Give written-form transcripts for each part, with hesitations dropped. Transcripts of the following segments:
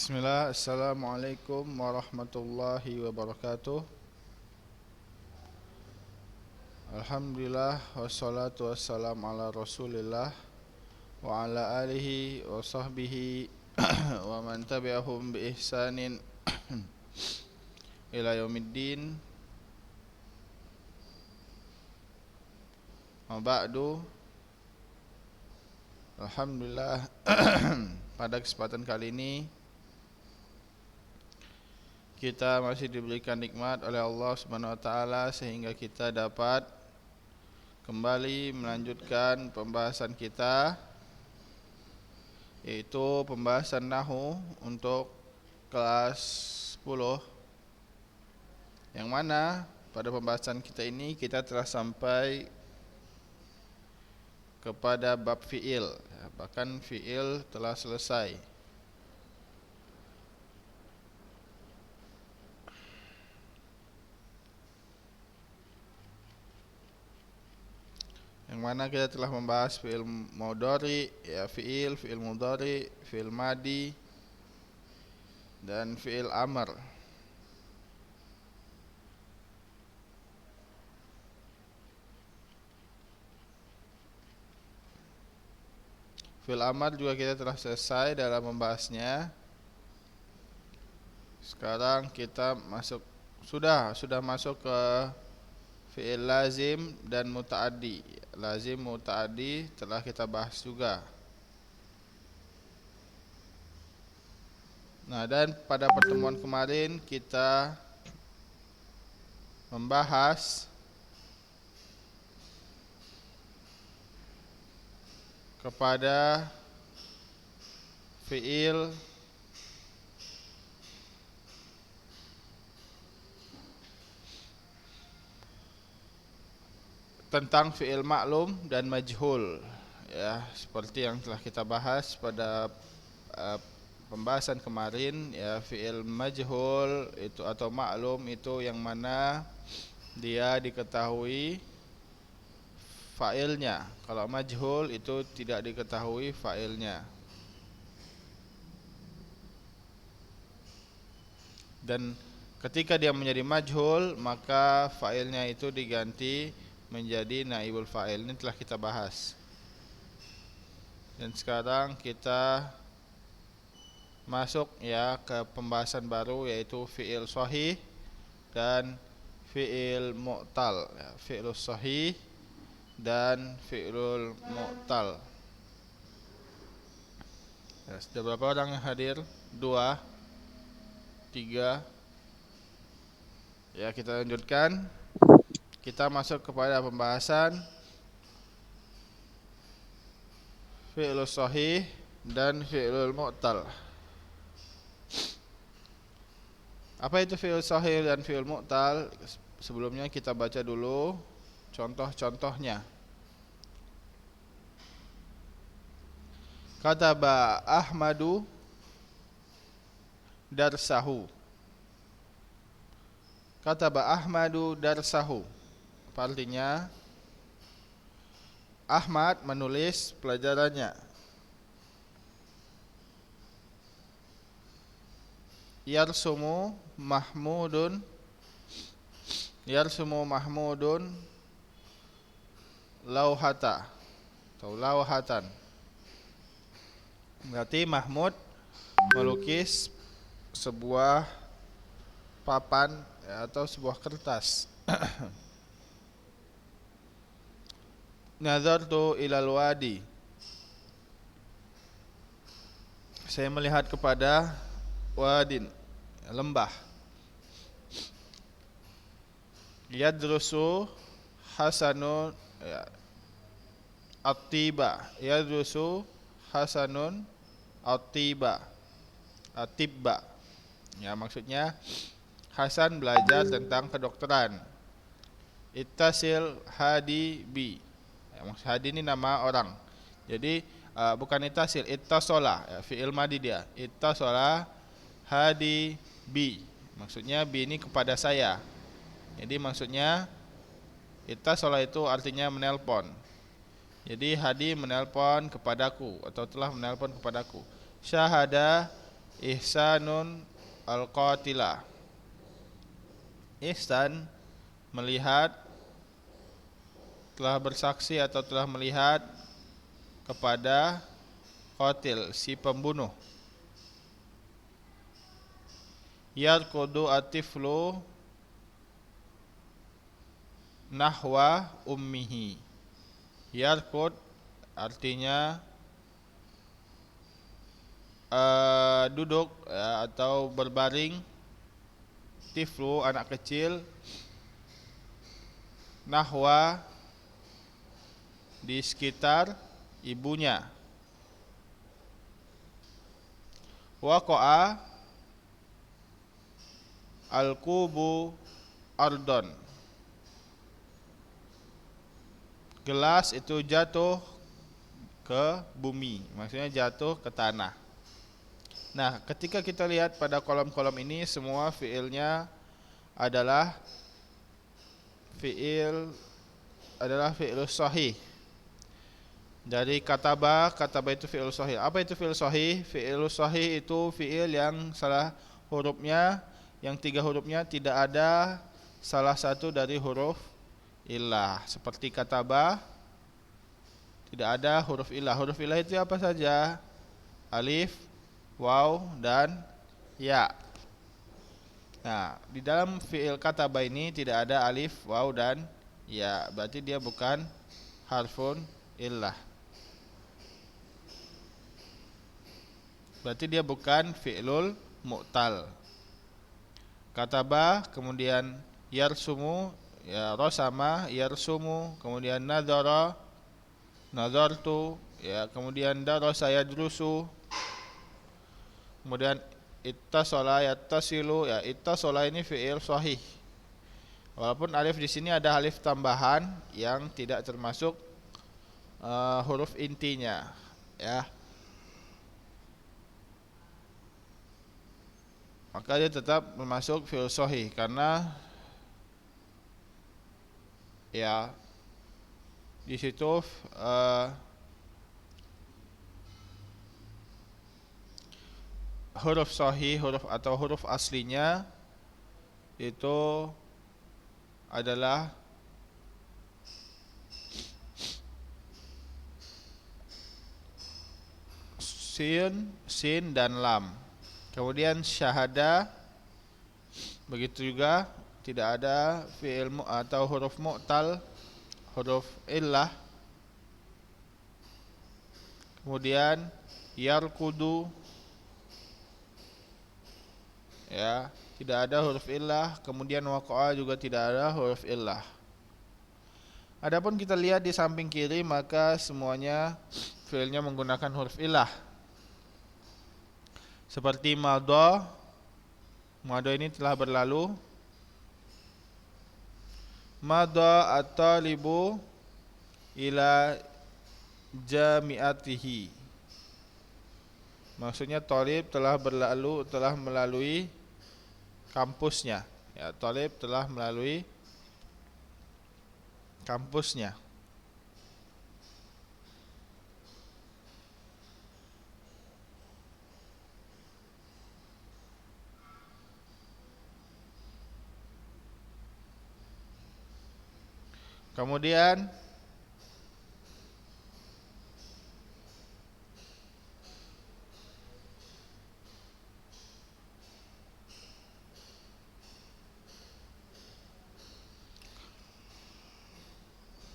Bismillah, Assalamualaikum warahmatullahi wabarakatuh. Alhamdulillah, wassalatu wassalamu ala rasulillah wa ala alihi wa sahbihi wa man tabi'ahum bi ihsanin ila yaumiddin. Wa ba'du. Alhamdulillah, pada kesempatan kali ini kita masih diberikan nikmat oleh Allah Subhanahu wa taala sehingga kita dapat kembali melanjutkan pembahasan kita, yaitu pembahasan nahwu untuk kelas 10, yang mana pada pembahasan kita ini kita telah sampai kepada bab fi'il, bahkan fi'il telah selesai. Yang mana kita telah membahas fi'il mudhari, ya fi'il mudhari, fi'il madi, dan fi'il amr. Fi'il amr juga kita telah selesai dalam membahasnya. Sekarang kita sudah masuk ke fi'il lazim dan muta'addi. Lazim, muta'addi telah kita bahas juga. Nah, dan pada pertemuan kemarin kita membahas kepada fi'il tentang fi'il maklum dan majhul, ya, seperti yang telah kita bahas pada pembahasan kemarin, ya. Fi'il majhul itu atau maklum itu yang mana dia diketahui fa'ilnya. Kalau majhul itu tidak diketahui fa'ilnya. Dan ketika dia menjadi majhul, maka fa'ilnya itu diganti menjadi naibul fa'il. Ini telah kita bahas. Dan sekarang kita masuk, ya, ke pembahasan baru, yaitu fi'il shahih dan fi'il mu'tal, ya, fi'il shahih dan fi'il mu'tal. Ya, sudah berapa orang yang hadir? 2, 3. Ya, kita lanjutkan. Kita masuk kepada pembahasan fi'il shahih dan fi'il mu'tal. Apa itu fi'il shahih dan fi'il mu'tal? Sebelumnya kita baca dulu contoh-contohnya. Kataba Ahmadu darsahu. Kataba Ahmadu darsahu. Apa artinya? Ahmad menulis pelajarannya. Yarsumu Mahmudun lauhata atau lauhatan. Berarti Mahmud melukis sebuah papan, ya, atau sebuah kertas. Nazartu ilal wadi. Saya melihat kepada wadin, lembah. Yadrusu Hasanun, ya, at-tiba. Yadrusu Hasanun at-tiba. At-tibba. Ya, maksudnya Hasan belajar tentang kedokteran. Ittasil Hadi bi. Ya, maksud Hadi ini nama orang. Jadi bukan ittasil, ittasola, ya, fi'il madi dia. Ittasola Hadi bi. Maksudnya bi ini kepada saya. Jadi maksudnya ittasola itu artinya menelpon. Jadi Hadi menelpon kepadaku atau telah menelpon kepadaku. Syahada ihsanun al-qatila. Ihsan melihat, telah bersaksi atau telah melihat kepada qatil, si pembunuh. Yarkudu atiflu nahwa ummihi. Yarkud artinya duduk ya, atau berbaring. Tiflu anak kecil, nahwa di sekitar ibunya. Waqa'a al-kubu ardon. Gelas itu jatuh ke bumi, maksudnya jatuh ke tanah. Nah, ketika kita lihat pada kolom-kolom ini, semua fiilnya adalah fiil sahih. Dari kataba itu fiil sahih. Apa itu fiil sahih? Fiil sahih itu fiil yang salah hurufnya, yang 3 hurufnya tidak ada salah satu dari huruf illah. Seperti kataba tidak ada huruf illah. Huruf illah itu apa saja? Alif, waw, dan ya. Nah, di dalam fiil kataba ini tidak ada alif, waw, dan ya. Berarti dia bukan harfun illah. Berarti dia bukan fi'lul mu'tal. Kataba, kemudian yarsumu, ya, rosama, yarsumu, kemudian nadhara, nadhartu, ya, kemudian darasa yadrusu, kemudian ittasala yattasilu, ya, ittasala ini fi'il sahih. Walaupun alif di sini ada alif tambahan yang tidak termasuk huruf intinya, ya. Maka dia tetap termasuk fi'il sahih karena ya di situ huruf sahih, huruf aslinya itu adalah sin dan lam. Kemudian syahada, begitu juga tidak ada fi'il atau huruf mu'tal, huruf illah. Kemudian yarkudu, ya, tidak ada huruf illah. Kemudian waqa'a juga tidak ada huruf illah. Adapun kita lihat di samping kiri, maka semuanya fi'ilnya menggunakan huruf illah. Seperti madha ini telah berlalu. Madha at-talibu ila jami'atihi. Maksudnya talib telah berlalu, telah melalui kampusnya. Ya, talib telah melalui kampusnya. Kemudian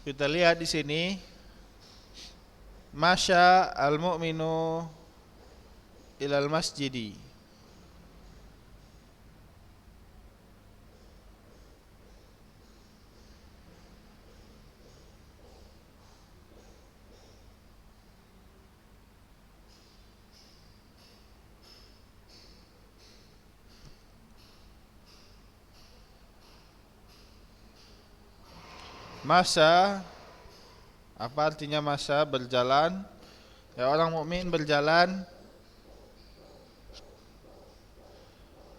kita lihat di sini, masya al-mu'minu ilal masjidi. Masa, apa artinya masa? Berjalan. Ya, orang mukmin berjalan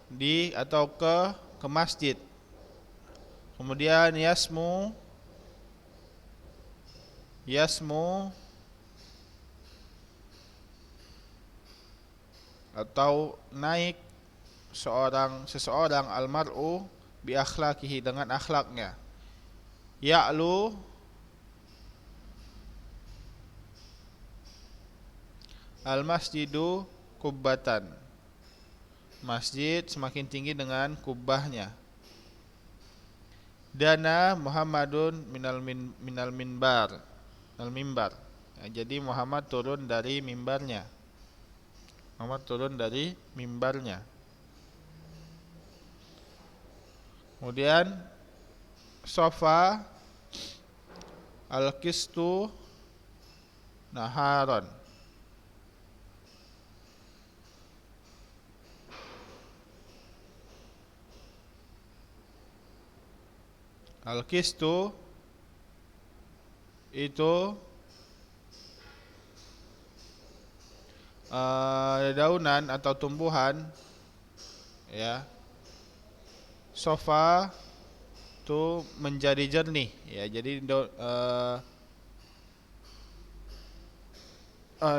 di atau ke masjid. Kemudian yasmu atau naik seseorang almar'u bi akhlaqihi, dengan akhlaknya. Ya'lu al masjidu kubbatan, masjid semakin tinggi dengan kubahnya. Dana Muhammadun minal minbar, al mimbar. Ya, jadi Muhammad turun dari mimbarnya. Muhammad turun dari mimbarnya. Kemudian sofa al-qistu naharon. Al-qistu itu dedaunan atau tumbuhan, ya. Sofa itu menjadi jernih, ya. Jadi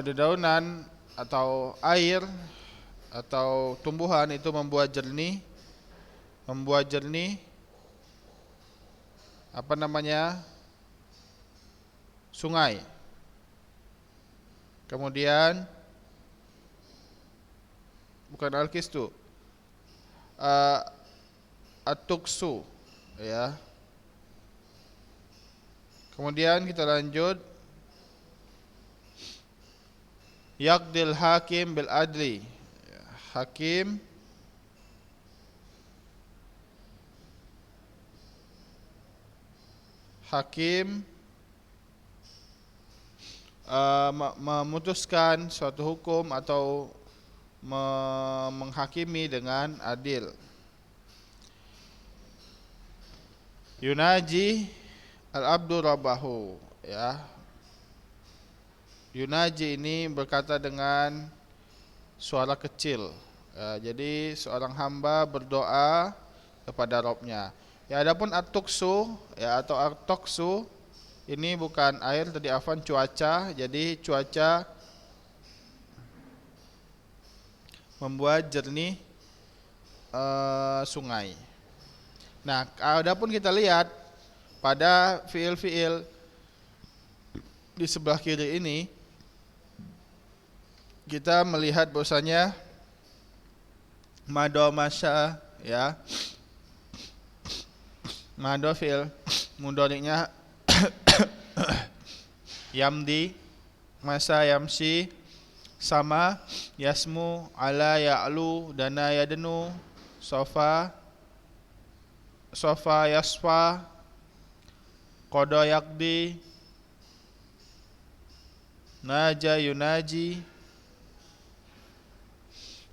dedaunan atau air atau tumbuhan itu membuat jernih apa namanya, sungai. Kemudian bukan al-qistu, at-tuqsu, ya. Kemudian kita lanjut, yaqdil hakim bil adli, hakim memutuskan suatu hukum atau menghakimi dengan adil. Yunaji al-abdu rabbahu, ya. Yunaji ini berkata dengan suara kecil, ya. Jadi seorang hamba berdoa kepada Rabbnya. Ya, adapun at-tuqsu, ya, atau at-tuqsu ini bukan air, tadi afwan, cuaca. Jadi cuaca membuat jernih sungai. Nah, adapun kita lihat pada fiil-fiil di sebelah kiri ini, kita melihat bahwasanya mado masya, ya. Mado fiil mudhari'nya yamdi, masa yamsi, sama yasmu, ala ya'lu, dana yadnu, sofa yasfa, qada yaqdi, naja yunaji.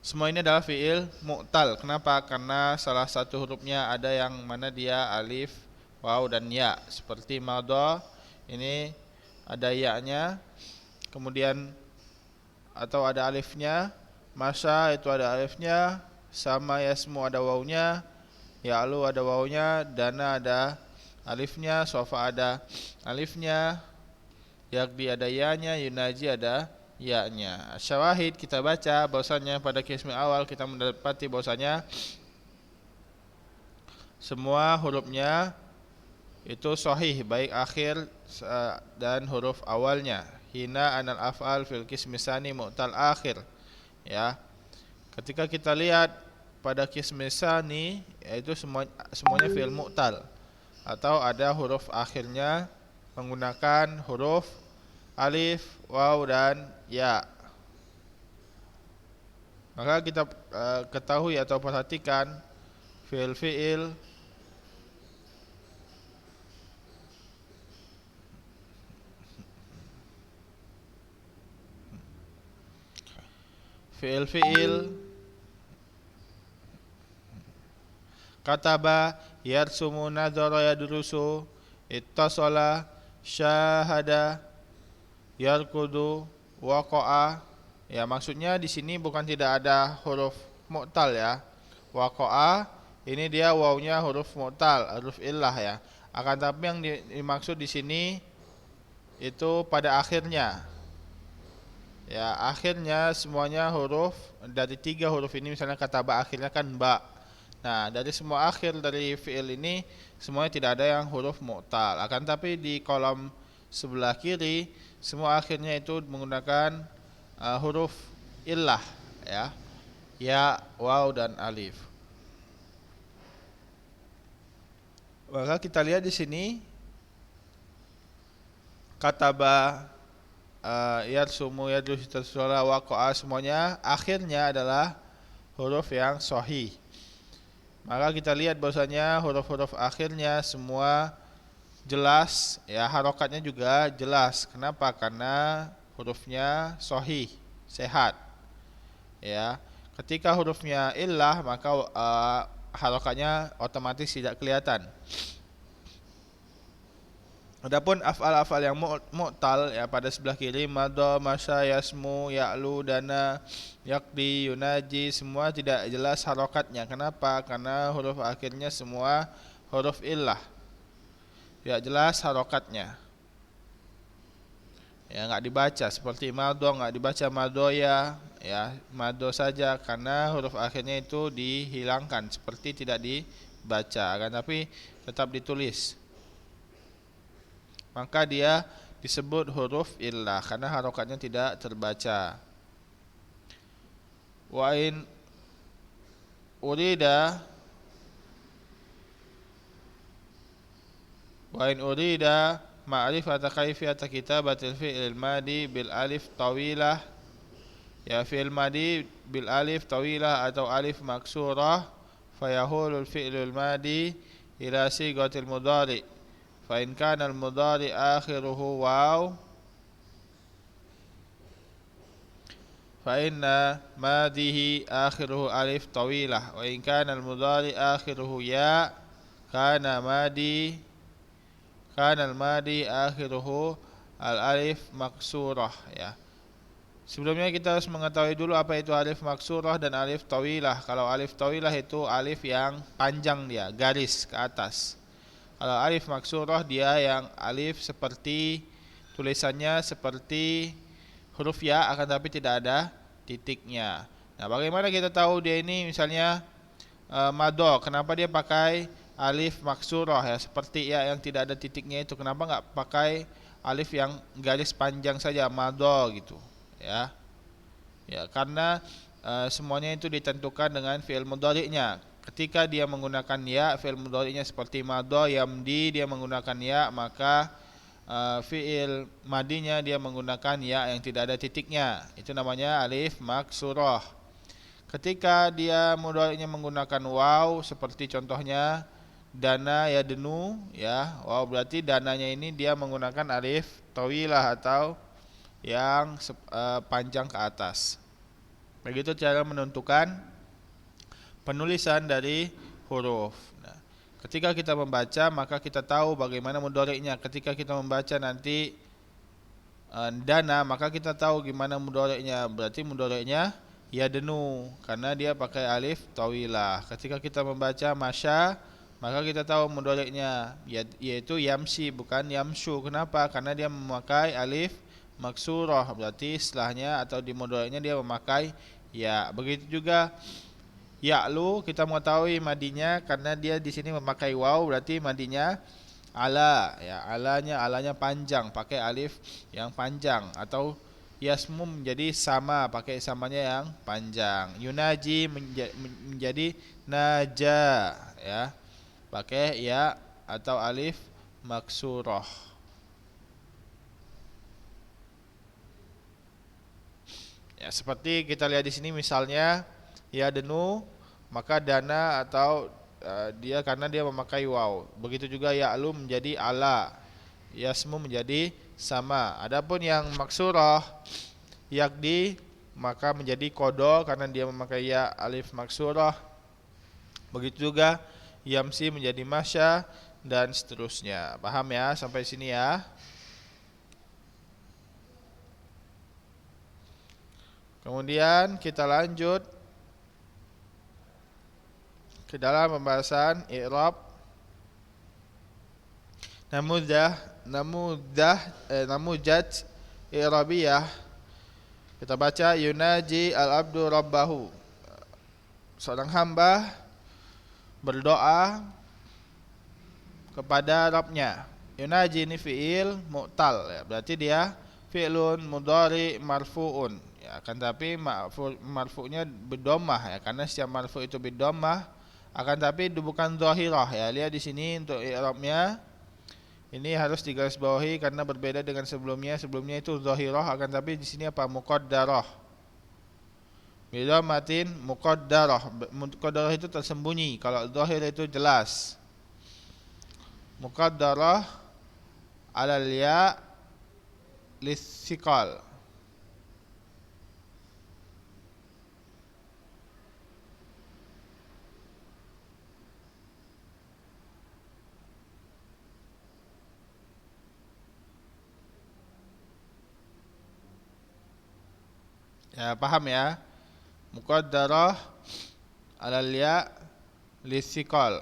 Semua ini adalah fiil mu'tal. Kenapa? Karena salah satu hurufnya ada yang mana dia alif, waw, dan ya. Seperti madha, ini ada ya-nya, kemudian atau ada alifnya. Masa itu ada alifnya, sama yasmu ada wawnya, ya'lu ada wawnya, dana ada alifnya, sofa ada alifnya, yaqdi ada ya-nya, yunaji ada ya-nya. Syawahid, kita baca bahwasanya pada qism awal kita mendapati bahwasanya semua hurufnya itu sahih, baik akhir dan huruf awalnya. Hina anal af'al fil qismi tsani mu'tal akhir, ya. Ketika kita lihat pada qismi tsani, yaitu semuanya fi'il mu'tal atau ada huruf akhirnya menggunakan huruf alif, waw, dan ya. Maka kita ketahui atau perhatikan fiil-fiil kataba, yarsumu, nadhara, yadrusu, ittasala, syahada, yarkudu, waqa'a. Ya, maksudnya di sini bukan tidak ada huruf mu'tal, ya. Waqa'a ini dia wawnya huruf mu'tal, huruf illah, ya. Akan tapi yang dimaksud di sini itu pada akhirnya, Ya, akhirnya semuanya huruf dari 3 huruf ini, misalnya kata ba akhirnya kan ba. Nah, dari semua akhir dari fiil ini semuanya tidak ada yang huruf mu'tal. Akan tapi di kolom sebelah kiri semua akhirnya itu menggunakan huruf illah, ya. Ya, waw dan alif. Maka kita lihat di sini kataba, yarsumu, yadrus, tasra, waqa'a, semuanya akhirnya adalah huruf yang sahih. Maka kita lihat bahwasanya huruf-huruf akhirnya semua jelas, ya, harokatnya juga jelas. Kenapa? Karena hurufnya sahih, sehat. Ya, ketika hurufnya illah maka harokatnya otomatis tidak kelihatan. Adapun af'al-af'al yang mu'tal, ya, pada sebelah kiri madha, masya, yasmu, ya'lu, dana, yaqdi, yunaji, semua tidak jelas harokatnya. Kenapa? Karena huruf akhirnya semua huruf illah, tidak jelas harokatnya. Ya, enggak dibaca. Seperti madha enggak dibaca madhoya, ya, madho saja karena huruf akhirnya itu dihilangkan, seperti tidak dibaca, kan, tapi tetap ditulis. Maka dia disebut huruf illah karena harokatnya tidak terbaca. Wa in urida ma'rifata kaifiyata kitabatil fi'il madi bil alif tawilah, ya, fi'il madi bil alif tawilah atau alif maksurah, fayahulul fi'lul madi ila sigatil mudhari. Fa in kana al mudhari akhiruhu waw fa inna madihi akhiruhu alif tawilah, wa in kana al mudhari akhiruhu ya kana al madi akhiruhu al alif maksurah, ya. Sebelumnya kita harus mengetahui dulu apa itu alif maksurah dan alif tawilah. Kalau alif tawilah itu alif yang panjang, dia garis ke atas. Kalau alif maksurah dia yang alif seperti tulisannya seperti huruf ya, akan tapi tidak ada titiknya. Nah, bagaimana kita tahu dia ini misalnya madho? Kenapa dia pakai alif maksurah, ya, seperti ya yang tidak ada titiknya itu? Kenapa nggak pakai alif yang garis panjang saja madho gitu, ya? Ya, karena semuanya itu ditentukan dengan fi'il mudhari'nya. Ketika dia menggunakan ya, fi'il mudhari'nya seperti madha, yamdi, dia menggunakan ya, maka fi'il madinya dia menggunakan ya yang tidak ada titiknya. Itu namanya alif maksurah. Ketika dia mudhari'nya menggunakan waw, seperti contohnya dana yadnu, ya, waw berarti dananya ini dia menggunakan alif tawilah atau yang panjang ke atas. Begitu cara menentukan penulisan dari huruf. Nah, ketika kita membaca maka kita tahu bagaimana mudhari'nya. Ketika kita membaca nanti dana, maka kita tahu gimana mudhari'nya. Berarti mudhari'nya yadnu karena dia pakai alif tawilah. Ketika kita membaca masya, maka kita tahu mudhari'nya yaitu yamsi bukan yamshu. Kenapa? Karena dia memakai alif maksurah. Berarti setelahnya atau di mudhari'nya dia memakai ya. Begitu juga ya'lu, kita mengetahui madinya karena dia di sini memakai waw, berarti madinya ala, ya, alanya panjang, pakai alif yang panjang. Atau yasmu menjadi sama, pakai samanya yang panjang. Yunaji menjadi naja, ya, pakai ya atau alif maksurah. Ya, seperti kita lihat di sini misalnya ya denu, maka dana atau dia karena dia memakai waw. Begitu juga ya'lu menjadi ala, yasmu menjadi sama. Adapun yang maksurah yakdi maka menjadi kodo karena dia memakai ya alif maksurah. Begitu juga yamsi menjadi masya dan seterusnya. Paham ya sampai sini ya? Kemudian kita lanjut ke dalam pembahasan i'rab namuzaj i'rabiyah. Kita baca yunaji al-abdu rabbahu. Seorang hamba berdoa kepada Rabbnya. Yunaji ini fi'il mu'tal ya, berarti dia fi'lun mudhari marfu'un ya, akan tapi marfu'nya bidammah ya, karena setiap marfu' itu bidammah, akan tapi itu bukan zahirah ya. Lihat di sini untuk i'rabnya ini harus digarisbawahi karena berbeda dengan sebelumnya. Sebelumnya itu zahirah, akan tapi di sini apa? Muqaddarah. Bidhammatin muqaddarah. Muqaddarah itu tersembunyi, kalau zahir itu jelas. Muqaddarah alal ya lissiqal. Ya, paham ya? Muqaddarah alal ya lissiqal.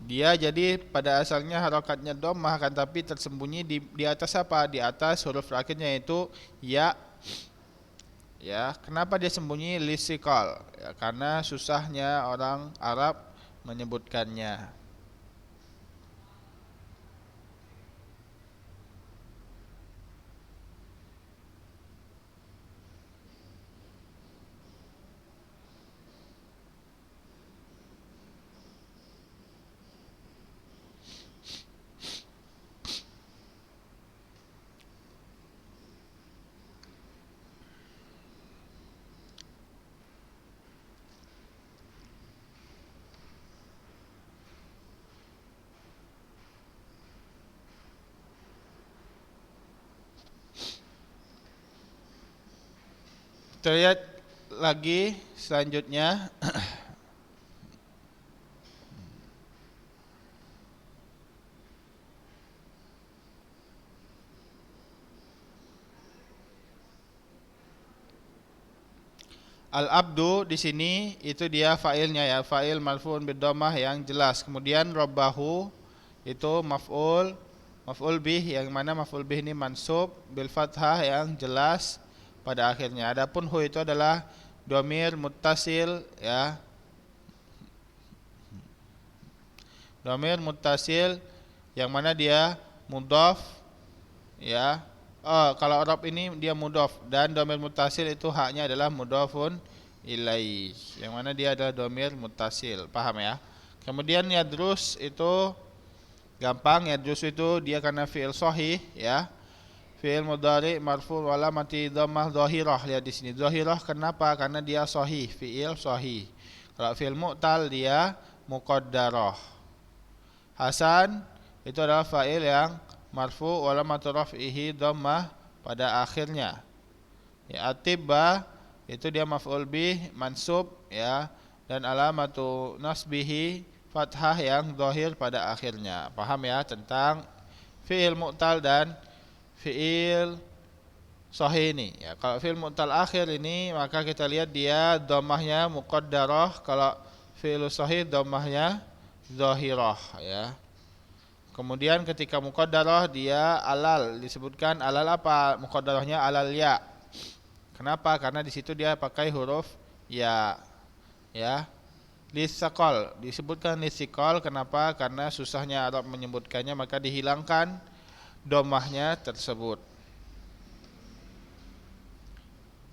Dia jadi pada asalnya harakatnya dhammah, kan tapi tersembunyi di atas apa? Di atas huruf terakhirnya itu ya. Ya, kenapa dia sembunyi lissiqal? Ya, karena susahnya orang Arab menyebutkannya. Kita lihat lagi selanjutnya. Al-abdu di sini itu dia fa'ilnya ya, fa'il marfu'un bidhammah yang jelas. Kemudian rabbahu itu maf'ul bih, yang mana maf'ul bih ini mansub bil fathah yang jelas pada akhirnya. Adapun hu itu adalah dhamir muttasil ya. Dhamir muttasil yang mana dia mudhaf ya. Kalau Arab ini dia mudhaf, dan dhamir muttasil itu haknya adalah mudhafun ilaih, yang mana dia adalah dhamir muttasil. Paham ya? Kemudian yadrus itu gampang. Yadrus itu dia karena fi'il sahih ya. Fi'il mudhari marfu' wa alamati dhammah dhahirah. Lihat di sini dhahirah, kenapa? Karena dia sahih, fi'il sahih. Kalau fi'il mu'tal dia muqaddarah. Hasan itu adalah fa'il yang marfu' wa alamatu raf'ihi dhammah pada akhirnya. Ya, atibba itu dia maf'ul bih mansub ya, dan alamatu nasbihi fathah yang zahir pada akhirnya. Paham ya tentang fi'il mu'tal dan fi'il sahih ini ya. Kalau fi'il mu'tal akhir ini maka kita lihat dia dhammahnya muqaddarah, kalau fi'il sahih dhammahnya zahirah ya. Kemudian ketika muqaddarah dia alal, disebutkan alal apa? Muqaddarahnya alal ya. Kenapa? Karena di situ dia pakai huruf ya. Ya. Lissiqal, disebutkan lissiqal, kenapa? Karena susahnya Arab menyebutkannya, maka dihilangkan dhammahnya tersebut.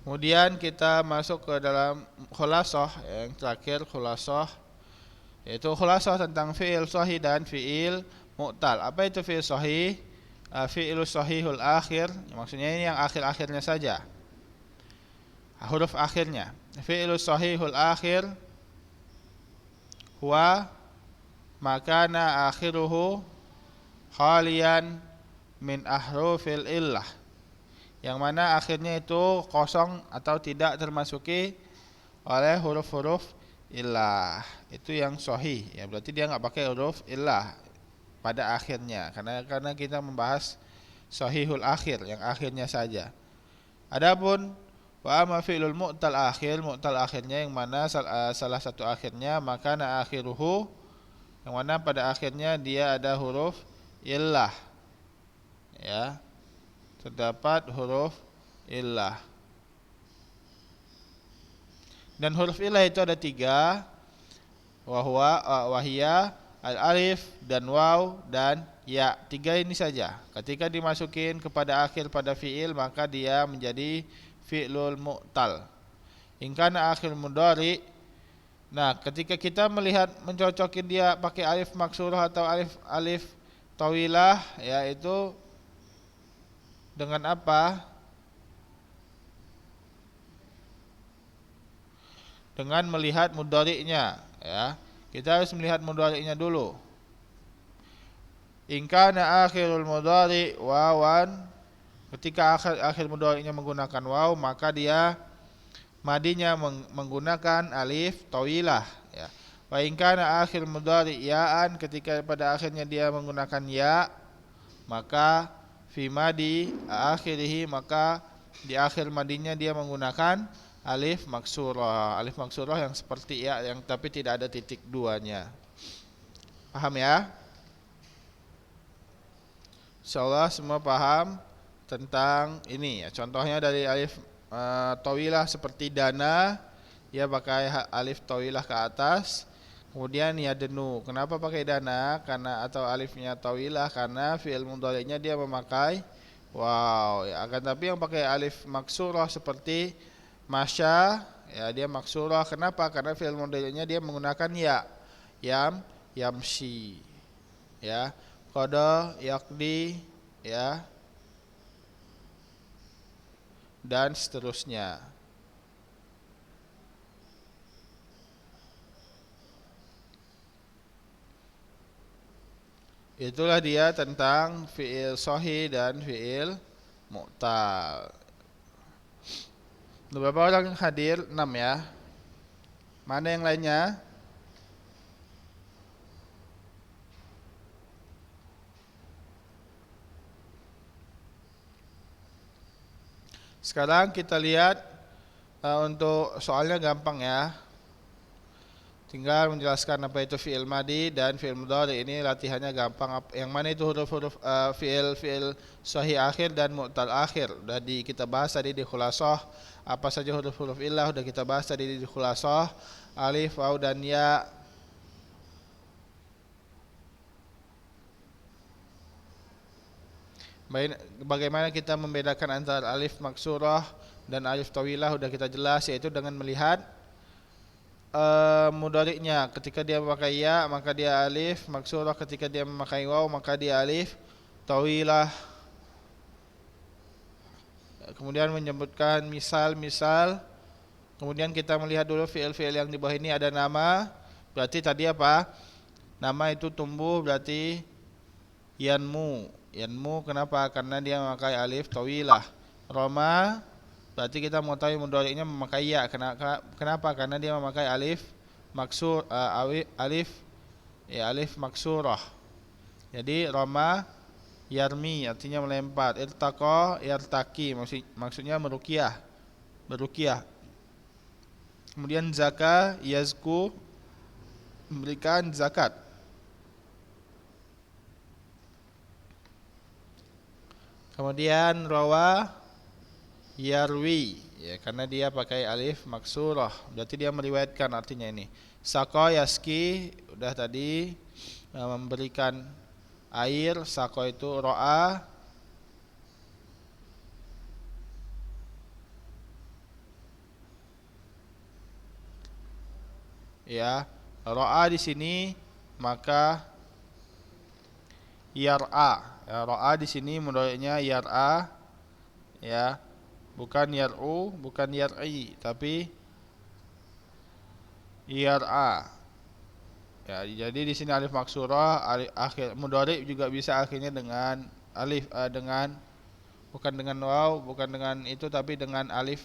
Kemudian kita masuk ke dalam khulasah, yang terakhir khulasah, yaitu khulasah tentang fi'il sahih dan fi'il mu'tal. Apa itu fi'il sahih? Fi'il sahihul akhir, maksudnya ini yang akhir-akhirnya saja, huruf akhirnya. Fi'il sahihul akhir huwa makana akhiruhu khalian min ahrufil illah, yang mana akhirnya itu kosong atau tidak termasuki oleh huruf-huruf illah. Itu yang sahih ya, berarti dia enggak pakai huruf illah pada akhirnya, karena kita membahas sahihul akhir, yang akhirnya saja. Adapun wa amma fi'lul mu'tal akhir, mu'tal akhirnya yang mana salah satu akhirnya makana akhiruhu, yang mana pada akhirnya dia ada huruf illah ya, terdapat huruf illah. Dan huruf illah itu ada 3, wahia, al-alif, dan waw, dan ya. 3 ini saja. Ketika dimasukin kepada akhir pada fi'il, maka dia menjadi fi'lul mu'tal. In kana akhir mudhari. Nah, ketika kita melihat mencocokin dia pakai alif maksurah atau alif tawilah, yaitu dengan apa? Dengan melihat mudhari'nya, ya. Kita harus melihat mudhari'nya dulu. In kana akhirul mudhari wawan, ketika akhir mudhari'nya menggunakan waw, maka dia madinya menggunakan alif tawilah, ya. Wa in kana akhir mudhari ya'an, ketika pada akhirnya dia menggunakan ya, maka fi madi akhirih, maka di akhir madinya dia menggunakan alif maksurah. Alif maksurah yang seperti ya, yang tapi tidak ada titik duanya. Paham ya? Insyaallah semua paham tentang ini ya. Contohnya dari alif tawilah seperti dana, ya pakai alif tawilah ke atas. Kemudian yadnu, kenapa pakai dana? Karena atau alifnya tawilah karena fi'il mudhari'nya dia memakai wow, ya. Akan tapi yang pakai alif maksurah seperti masya, ya dia maksurah. Kenapa? Karena fi'il mudhari'nya dia menggunakan ya. Yamshi, ya. Qada, yaqdi, ya, dan seterusnya. Itulah dia tentang fi'il sahih dan fi'il mu'tal. Berapa orang hadir? 6 ya. Mana yang lainnya? Sekarang kita lihat untuk soalnya gampang ya. Tinggal menjelaskan apa itu fi'il madi dan fi'il mudhari. Ini latihannya gampang. Yang mana itu huruf-huruf fi'il sahih akhir dan mu'tal akhir. Udah kita bahas tadi di khulasah. Apa saja huruf-huruf illah udah kita bahas tadi di khulasah. Alif, waw, dan ya. Bagaimana kita membedakan antara alif maksurah dan alif tawilah udah kita jelas, yaitu dengan melihat mudhari'nya. Ketika dia memakai ya, maka dia alif maksurah. Ketika dia memakai waw, maka dia alif tawilah. Kemudian menyebutkan misal-misal. Kemudian kita melihat dulu fi'il-fi'il yang di bawah ini ada nama. Berarti tadi apa? Nama itu tumbuh, berarti yanmu. Yanmu kenapa? Karena dia memakai alif tawilah. Roma, berarti kita mau tahu mudhari'nya memakai ya. Kenapa? Karena dia memakai alif maksur, alif maksurah. Jadi Roma yarmi artinya melempar. Irtaqa yartaki, maksudnya meruqyah. Beruqyah. Kemudian zaka yazku, memberikan zakat. Kemudian rawa yarwi, ya, karena dia pakai alif maksurah, berarti dia meriwayatkan artinya ini. Saqa yaski, udah tadi memberikan air. Saqa itu ro'a, ya. Ro'a di sini maka yar'a. Ya, ro'a di sini mudhari'nya yar'a, ya, bukan yar'u, bukan yar'i, tapi yar'a. Ya, jadi di sini alif maksurah, akhir mudhari' juga bisa akhirnya dengan alif, dengan bukan dengan waw, bukan dengan itu, tapi dengan alif.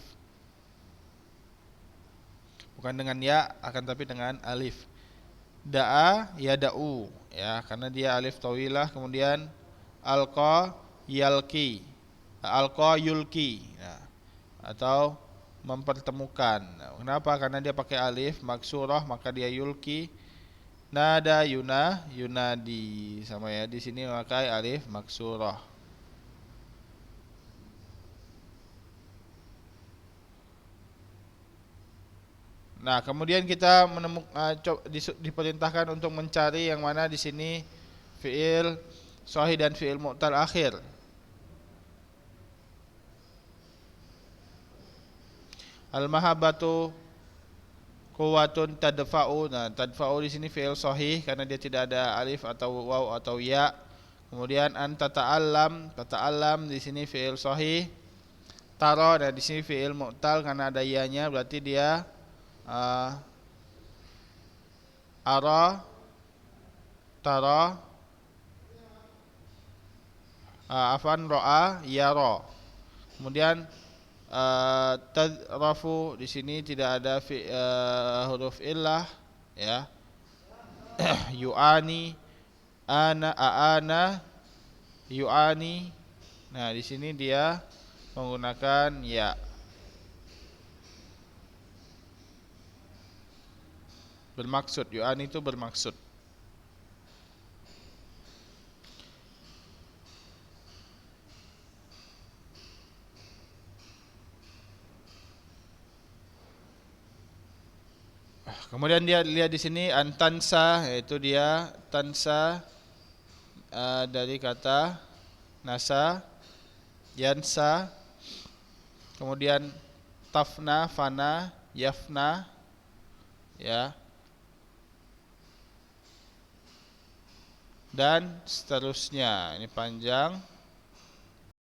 Bukan dengan ya, akan tapi dengan alif. Da'a yada'u, ya, karena dia alif tawilah. Kemudian alqa yalki, alqa yulki, ya, atau mempertemukan. Kenapa? Karena dia pakai alif maksurah, maka dia yulki. Nada yunadi, sama ya, di sini memakai alif maksurah. Nah, kemudian kita diperintahkan untuk mencari yang mana di sini fiil sahih dan fiil mu'tal akhir. Al-mahabbatu quwwatun tadfa'u. Nah, tadfa'u di sini fiil sahih karena dia tidak ada alif atau waw atau ya. Kemudian tata'allam di sini fiil sahih. Tara, nah di sini fiil mu'tal karena ada ya-nya, berarti dia ara, tara, ro'a, yara. Kemudian tadrafu di sini tidak ada huruf illah, ya. Yu'ani, aana, yu'ani. Nah, di sini dia menggunakan ya. Bermaksud, yu'ani itu bermaksud. Kemudian dia lihat di sini antansa, yaitu dia tansa dari kata nasa, yansa. Kemudian tafna, fana, yafna, ya. Dan seterusnya. Ini panjang.